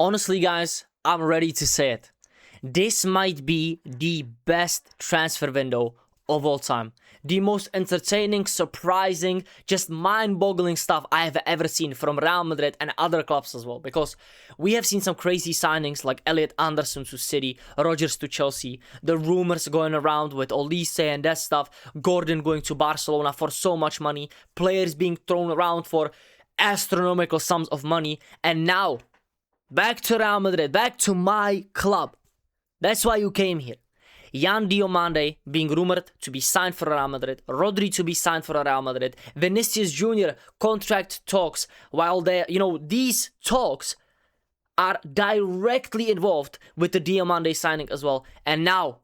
Honestly, guys, I'm ready to say it. This might be the best transfer window of all time. The most entertaining, surprising, just mind-boggling stuff I have ever seen from Real Madrid and other clubs as well. Because we have seen some crazy signings like Elliot Anderson to City, Rodgers to Chelsea, the rumors going around with Olise and that stuff, Gordon going to Barcelona for so much money, players being thrown around for astronomical sums of money, and now, back to Real Madrid, back to my club. That's why you came here. Yan Diomande being rumored to be signed for Real Madrid, Rodri to be signed for Real Madrid, Vinicius Jr. contract talks, while these talks are directly involved with the Diomande signing as well. And now,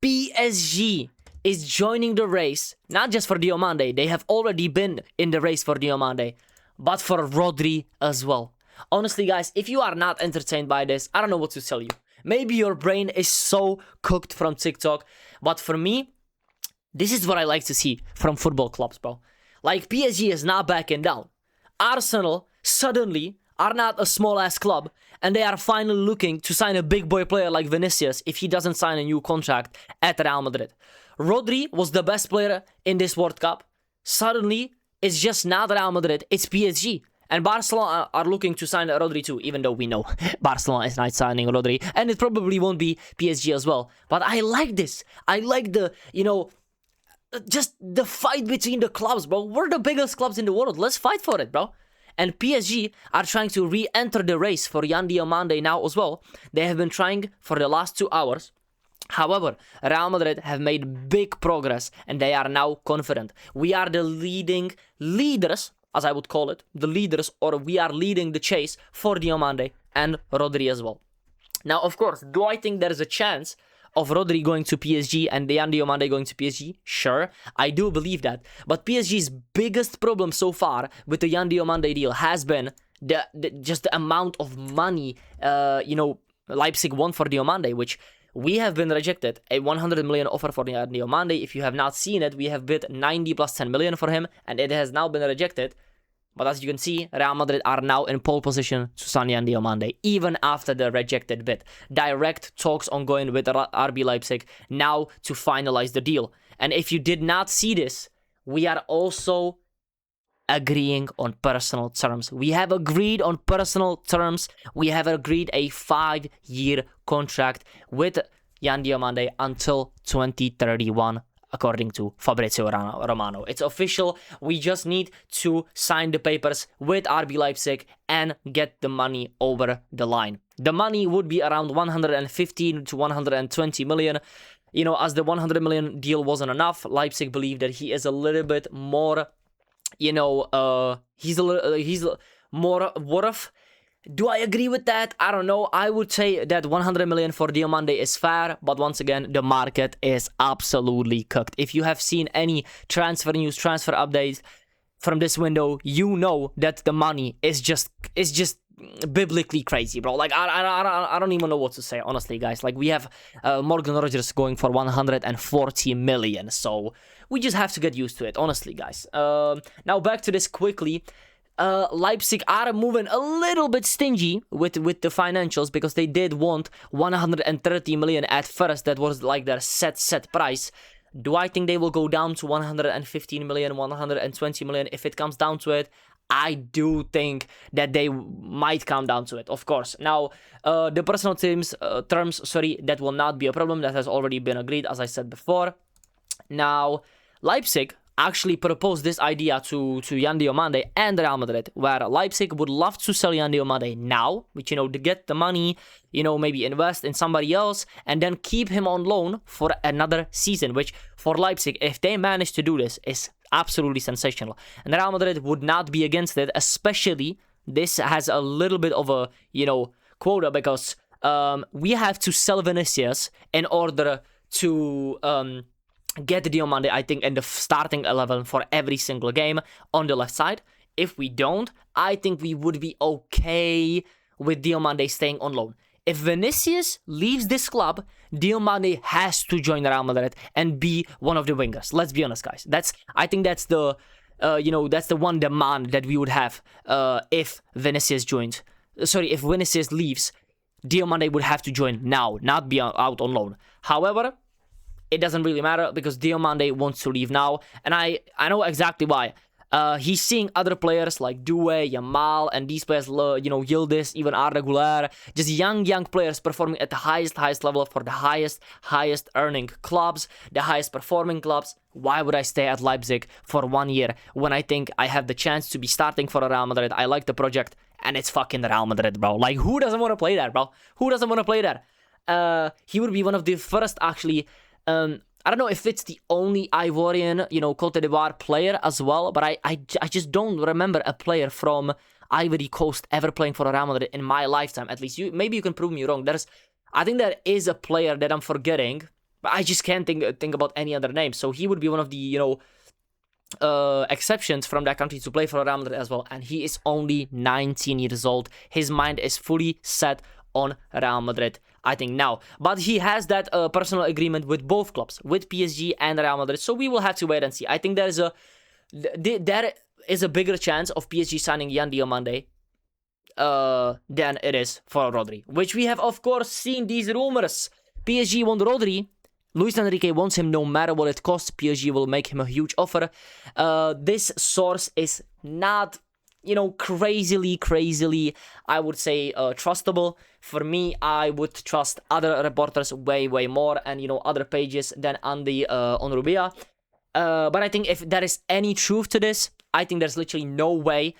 PSG is joining the race, not just for Diomande, they have already been in the race for Diomande, but for Rodri as well. Honestly, guys, if you are not entertained by this, I don't know what to tell you. Maybe your brain is so cooked from TikTok, but for me, this is what I like to see from football clubs, bro. Like, PSG is not backing down. Arsenal suddenly are not a small-ass club, and they are finally looking to sign a big boy player like Vinicius if he doesn't sign a new contract at Real Madrid. Rodri was the best player in this World Cup. Suddenly, it's just not Real Madrid, it's PSG. And Barcelona are looking to sign Rodri too, even though we know Barcelona is not signing Rodri. And it probably won't be PSG as well. But I like this. I like the, just the fight between the clubs, bro. We're the biggest clubs in the world. Let's fight for it, bro. And PSG are trying to re-enter the race for Yan Diomande now as well. They have been trying for the last 2 hours. However, Real Madrid have made big progress and they are now confident. We are the leaders, as I would call it, the leaders, or we are leading the chase for Diomande and Rodri as well. Now, of course, do I think there's a chance of Rodri going to PSG and Yan Diomande going to PSG? Sure, I do believe that. But PSG's biggest problem so far with the Yan Diomande deal has been just the amount of money, Leipzig won for Diomande, which we have been rejected. A 100 million offer for Yan Diomande. If you have not seen it, we have bid 90 plus 10 million for him, and it has now been rejected. But as you can see, Real Madrid are now in pole position to sign Yan Diomande, even after the rejected bid. Direct talks ongoing with RB Leipzig now to finalize the deal. And if you did not see this, we are also agreeing on personal terms. We have agreed on personal terms. We have agreed a 5-year contract with Yan Diomande until 2031, according to Fabrizio Romano. It's official. We just need to sign the papers with RB Leipzig and get the money over the line. The money would be around 115 to 120 million. As the 100 million deal wasn't enough, Leipzig believed that he is a little bit more he's more worth. Do I agree with that? I don't know. I would say that 100 million for Diomande is fair, but once again, the market is absolutely cooked. If you have seen any transfer news, transfer updates from this window, you know that the money is just biblically crazy, bro. Like, I don't even know what to say, honestly, guys. Like, we have Morgan Rodgers going for 140 million, so we just have to get used to it, honestly, guys. Now, back to this quickly. Leipzig are moving a little bit stingy with the financials because they did want 130 million at first. That was like their set price. Do I think they will go down to 115 million, 120 million if it comes down to it? I do think that they might come down to it, of course. Now, the personal terms, that will not be a problem. That has already been agreed, as I said before. Now, Leipzig actually proposed this idea to Yan Diomande and Real Madrid, where Leipzig would love to sell Yan Diomande now, which, to get the money, maybe invest in somebody else, and then keep him on loan for another season, which for Leipzig, if they manage to do this, is absolutely sensational. And Real Madrid would not be against it, especially this has a little bit of a, quota, because we have to sell Vinicius in order to get Diomande, I think, in the starting 11 for every single game on the left side. If we don't, I think we would be okay with Diomande staying on loan. If Vinicius leaves this club, Diomande has to join Real Madrid and be one of the wingers. Let's be honest, guys. I think that's the one demand that we would have if Vinicius joins sorry, if Vinicius leaves, Diomande would have to join now, not be out on loan. However, it doesn't really matter because Diomande wants to leave now, and I know exactly why. He's seeing other players like Due, Yamal, and these players, Yildiz, even Arda Güler, just young players performing at the highest level for the highest earning clubs, the highest performing clubs. Why would I stay at Leipzig for 1 year when I think I have the chance to be starting for Real Madrid? I like the project, and it's fucking Real Madrid, bro. Like, who doesn't want to play there, bro? Who doesn't want to play there? He would be one of the first, actually. I don't know if it's the only Ivorian, Cote d'Ivoire player as well, but I just don't remember a player from Ivory Coast ever playing for Real Madrid in my lifetime. At least maybe you can prove me wrong. I think there is a player that I'm forgetting, but I just can't think about any other name. So he would be one of the exceptions from that country to play for Real Madrid as well. And he is only 19 years old. His mind is fully set on Real Madrid, I think, now. But he has that personal agreement with both clubs, with PSG and Real Madrid. So we will have to wait and see. I think there is a bigger chance of PSG signing Yan Diomande than it is for Rodri, which we have, of course, seen these rumors. PSG want Rodri. Luis Enrique wants him no matter what it costs. PSG will make him a huge offer. This source is not crazily, I would say, trustable. For me, I would trust other reporters way more, and other pages than Andy on Rubia. But I think if there is any truth to this, I think there's literally no way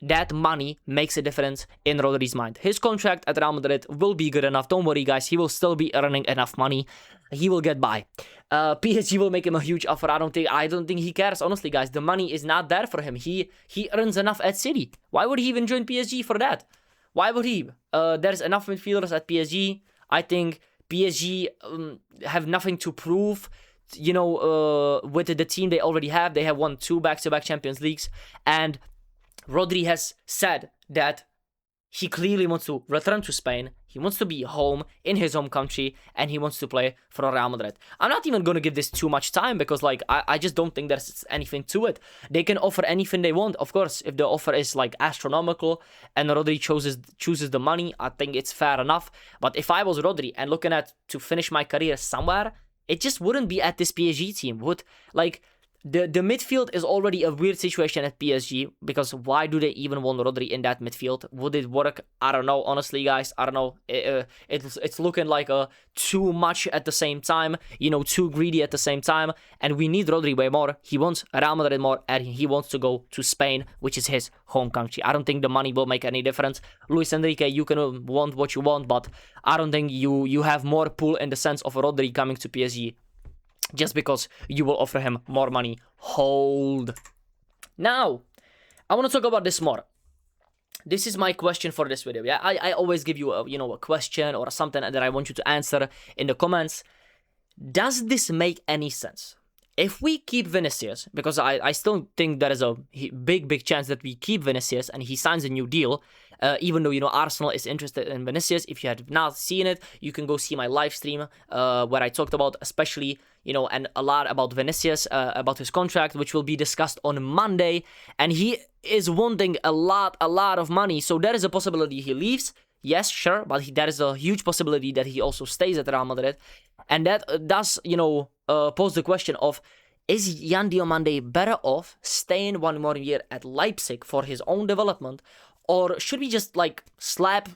that money makes a difference in Rodri's mind. His contract at Real Madrid will be good enough. Don't worry, guys. He will still be earning enough money. He will get by. PSG will make him a huge offer. I don't think he cares. Honestly, guys, the money is not there for him. He earns enough at City. Why would he even join PSG for that? Why would he? There's enough midfielders at PSG. I think PSG have nothing to prove. With the team they already have. They have won 2 back-to-back Champions Leagues, and Rodri has said that he clearly wants to return to Spain. He wants to be home in his home country, and he wants to play for Real Madrid. I'm not even going to give this too much time because, I just don't think there's anything to it. They can offer anything they want. Of course, if the offer is, astronomical and Rodri chooses the money, I think it's fair enough. But if I was Rodri and looking to finish my career somewhere, it just wouldn't be at this PSG team. The midfield is already a weird situation at PSG because why do they even want Rodri in that midfield? Would it work? I don't know. Honestly, guys, I don't know. It's looking like too much at the same time, too greedy at the same time. And we need Rodri way more. He wants Real Madrid more, and he wants to go to Spain, which is his home country. I don't think the money will make any difference. Luis Enrique, you can want what you want, but I don't think you have more pull in the sense of Rodri coming to PSG. Just because you will offer him more money. Hold. Now, I want to talk about this more. This is my question for this video. Yeah, I always give you a question or something that I want you to answer in the comments. Does this make any sense? If we keep Vinicius, because I still think there is a big chance that we keep Vinicius and he signs a new deal, even though, Arsenal is interested in Vinicius. If you have not seen it, you can go see my live stream where I talked about especially, and a lot about Vinicius, about his contract, which will be discussed on Monday. And he is wanting a lot of money. So there is a possibility he leaves. Yes, sure, but there is a huge possibility that he also stays at Real Madrid. And that does, pose the question of, is Yan Diomande better off staying 1 more year at Leipzig for his own development? Or should we just, slap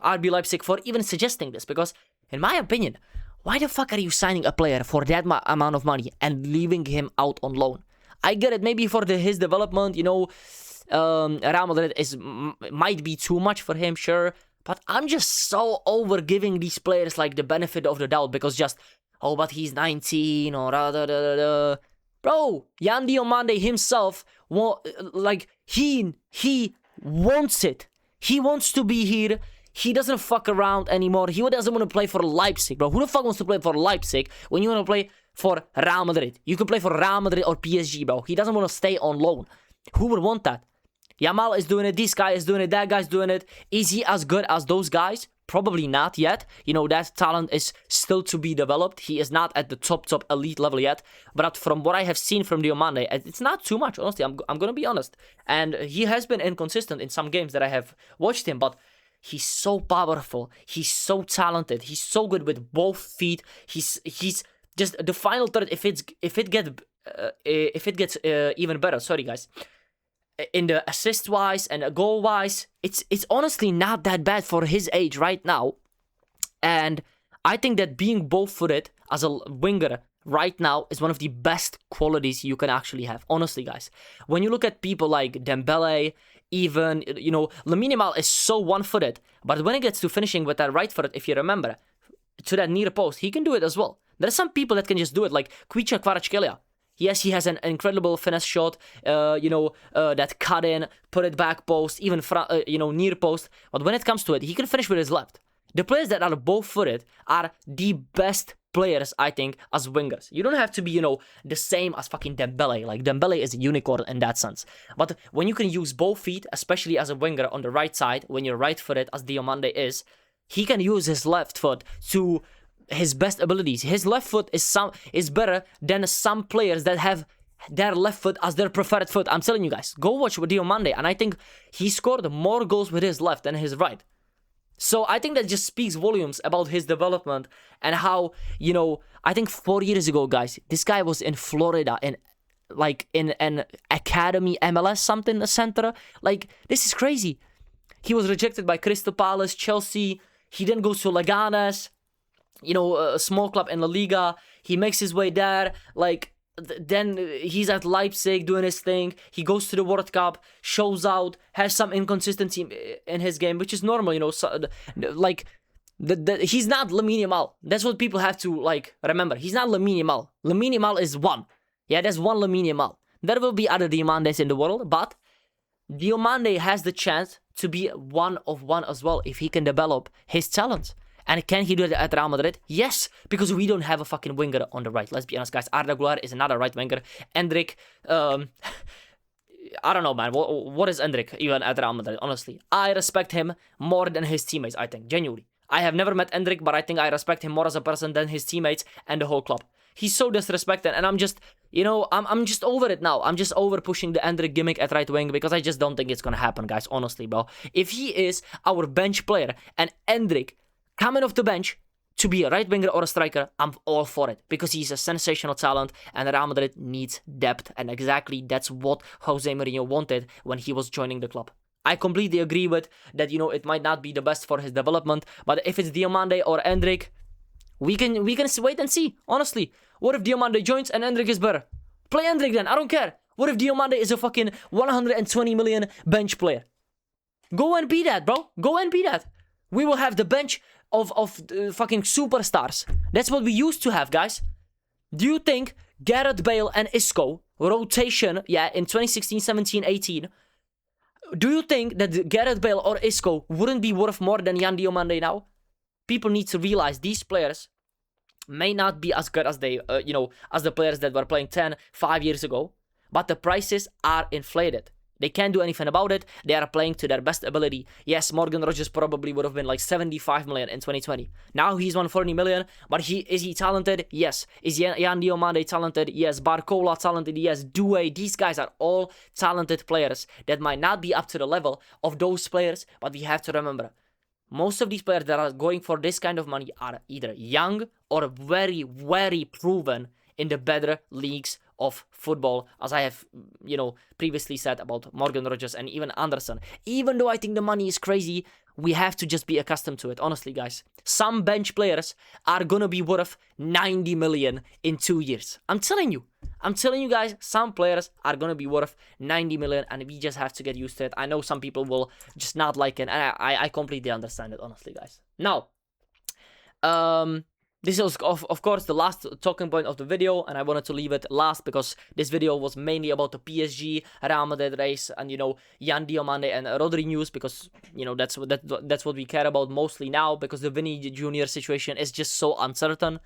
RB Leipzig for even suggesting this? Because, in my opinion, why the fuck are you signing a player for that amount of money and leaving him out on loan? I get it, maybe for his development, Real Madrid might be too much for him, sure. But I'm just so over giving these players the benefit of the doubt because but he's 19 or Bro, Yan Diomande himself, he wants it. He wants to be here. He doesn't fuck around anymore. He doesn't want to play for Leipzig, bro. Who the fuck wants to play for Leipzig when you want to play for Real Madrid? You can play for Real Madrid or PSG, bro. He doesn't want to stay on loan. Who would want that? Yamal is doing it, this guy is doing it, that guy's doing it. Is he as good as those guys? Probably not yet. That talent is still to be developed. He is not at the top elite level yet. But from what I have seen from Diomande, it's not too much, honestly. I'm going to be honest. And he has been inconsistent in some games that I have watched him. But He's so powerful. He's so talented. He's so good with both feet. He's just the final third. If it gets even better. Sorry, guys. In the assist wise and goal wise, it's honestly not that bad for his age right now. And I think that being both-footed as a winger right now is one of the best qualities you can actually have. Honestly, guys, when you look at people like Dembele, even, you know, Lamine Yamal is so one-footed, but when it gets to finishing with that right foot, if you remember, to that near post, he can do it as well. There are some people that can just do it, like Kvicha Kvaratskhelia. Yes, he has an incredible finesse shot, that cut in, put it back post, even near post. But when it comes to it, he can finish with his left. The players that are both-footed are the best players, I think, as wingers. You don't have to be, the same as fucking Dembele. Like, Dembele is a unicorn in that sense. But when you can use both feet, especially as a winger on the right side, when you're right-footed, as Diomande is, he can use his left foot to his best abilities. His left foot is better than some players that have their left foot as their preferred foot. I'm telling you guys, go watch with Diomande, and I think he scored more goals with his left than his right. So I think that just speaks volumes about his development and how, I think 4 years ago, guys, this guy was in Florida in an academy MLS something center. Like, this is crazy. He was rejected by Crystal Palace, Chelsea. He then goes to Leganes, a small club in La Liga. He makes his way there. Then he's at Leipzig doing his thing. He goes to the World Cup, shows out, has some inconsistency in his game, which is normal, he's not Lamine Yamal. That's what people have to, remember. He's not Lamine Yamal. Lamine Yamal is one. Yeah, there's one Lamine Yamal. There will be other Diomandes in the world, but Diomande has the chance to be one of one as well if he can develop his talent. And can he do it at Real Madrid? Yes, because we don't have a fucking winger on the right. Let's be honest, guys. Arda Güler is another right winger. Endrick, I don't know, man. What is Endrick even at Real Madrid? Honestly, I respect him more than his teammates, I think. Genuinely. I have never met Endrick, but I think I respect him more as a person than his teammates and the whole club. He's so disrespected, and I'm just, I'm just over it now. I'm just over pushing the Endrick gimmick at right wing because I just don't think it's gonna happen, guys. Honestly, bro. If he is our bench player and Endrick coming off the bench to be a right winger or a striker, I'm all for it because he's a sensational talent and Real Madrid needs depth, and exactly that's what Jose Mourinho wanted when he was joining the club. I completely agree with that, it might not be the best for his development, but if it's Diomande or Endrick, we can wait and see, honestly. What if Diomande joins and Endrick is better? Play Endrick then, I don't care. What if Diomande is a fucking 120 million bench player? Go and be that, bro. Go and be that. We will have the bench of fucking superstars. That's what we used to have, guys. Do you think Gareth Bale and Isco rotation, in 2016, 17, 18, do you think that Gareth Bale or Isco wouldn't be worth more than Yan Diomande now? People need to realize these players may not be as good as they, as the players that were playing 5 years ago, but the prices are inflated. They can't do anything about it. They are playing to their best ability. Yes, Morgan Rogers probably would have been like 75 million in 2020. Now he's 140 million, but is he talented? Yes. Is Yan Diomande talented? Yes. Barcola talented? Yes. Doué. These guys are all talented players that might not be up to the level of those players, but we have to remember, most of these players that are going for this kind of money are either young or very, very proven in the better leagues of football, as I have, previously said about Morgan Rogers and even Anderson. Even though I think the money is crazy, we have to just be accustomed to it, honestly, guys. Some bench players are gonna be worth 90 million in 2 years. I'm telling you guys, some players are gonna be worth 90 million, and we just have to get used to it. I know some people will just not like it, and I completely understand it, honestly, guys. Now, this is, of course, the last talking point of the video, and I wanted to leave it last because this video was mainly about the PSG, Real Madrid race, and, Yan Diomande and Rodri news, because, that's what we care about mostly now, because the Vini Jr. situation is just so uncertain.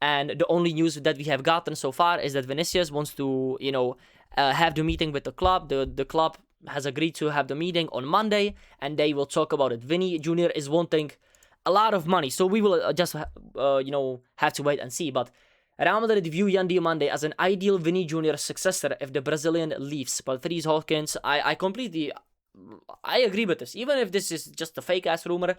And the only news that we have gotten so far is that Vinicius wants to, have the meeting with the club. The club has agreed to have the meeting on Monday, and they will talk about it. Vini Jr. is wanting a lot of money, so we will just have to wait and see. But Real Madrid view Yan Diomande as an ideal Vini Jr. successor if the Brazilian leaves. But Fries Hawkins, I completely I agree with this. Even if this is just a fake-ass rumor,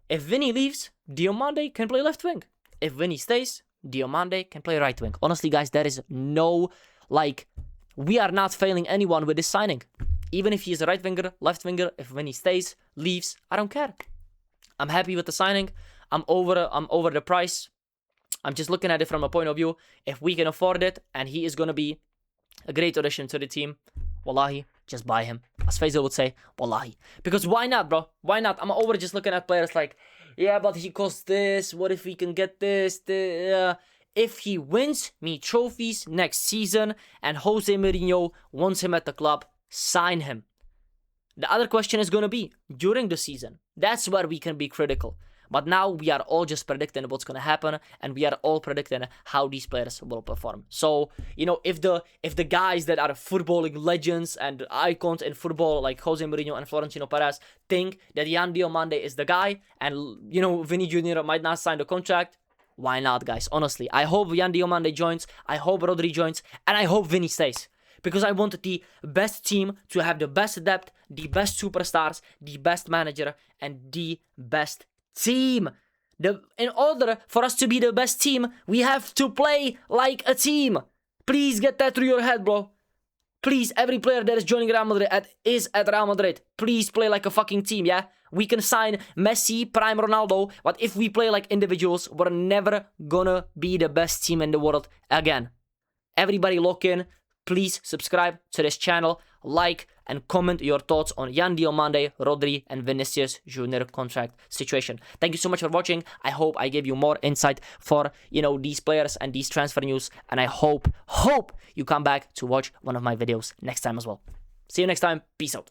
if Vini leaves, Diomande can play left wing. If Vini stays, Diomande can play right wing. Honestly, guys, there is no, like, we are not failing anyone with this signing. Even if he is a right winger, left winger, if Vini stays, leaves, I don't care. I'm happy with the signing. I'm over the price. I'm just looking at it from a point of view. If we can afford it and he is going to be a great addition to the team, wallahi, just buy him. As Faisal would say, wallahi. Because why not, bro? Why not? I'm over just looking at players like, yeah, but he costs this. What if we can get this? If he wins me trophies next season and Jose Mourinho wants him at the club, sign him. The other question is going to be during the season. That's where we can be critical. But now we are all just predicting what's going to happen, and we are all predicting how these players will perform. So, you know, if the guys that are footballing legends and icons in football like Jose Mourinho and Florentino Perez think that Yan Diomande is the guy, and, you know, Vini Jr. might not sign the contract, why not, guys? Honestly, I hope Yan Diomande joins, I hope Rodri joins, and I hope Vini stays. Because I want the best team to have the best depth, the best superstars, the best manager, and the best team. In order for us to be the best team, we have to play like a team. Please get that through your head, bro. Please, every player that is joining Real Madrid is at Real Madrid. Please play like a fucking team, yeah? We can sign Messi, Prime Ronaldo, but if we play like individuals, we're never gonna be the best team in the world again. Everybody lock in. Please subscribe to this channel, like, and comment your thoughts on Yan Diomande, Rodri, and Vinicius Junior contract situation. Thank you so much for watching. I hope I gave you more insight for, you know, these players and these transfer news. And I hope you come back to watch one of my videos next time as well. See you next time. Peace out.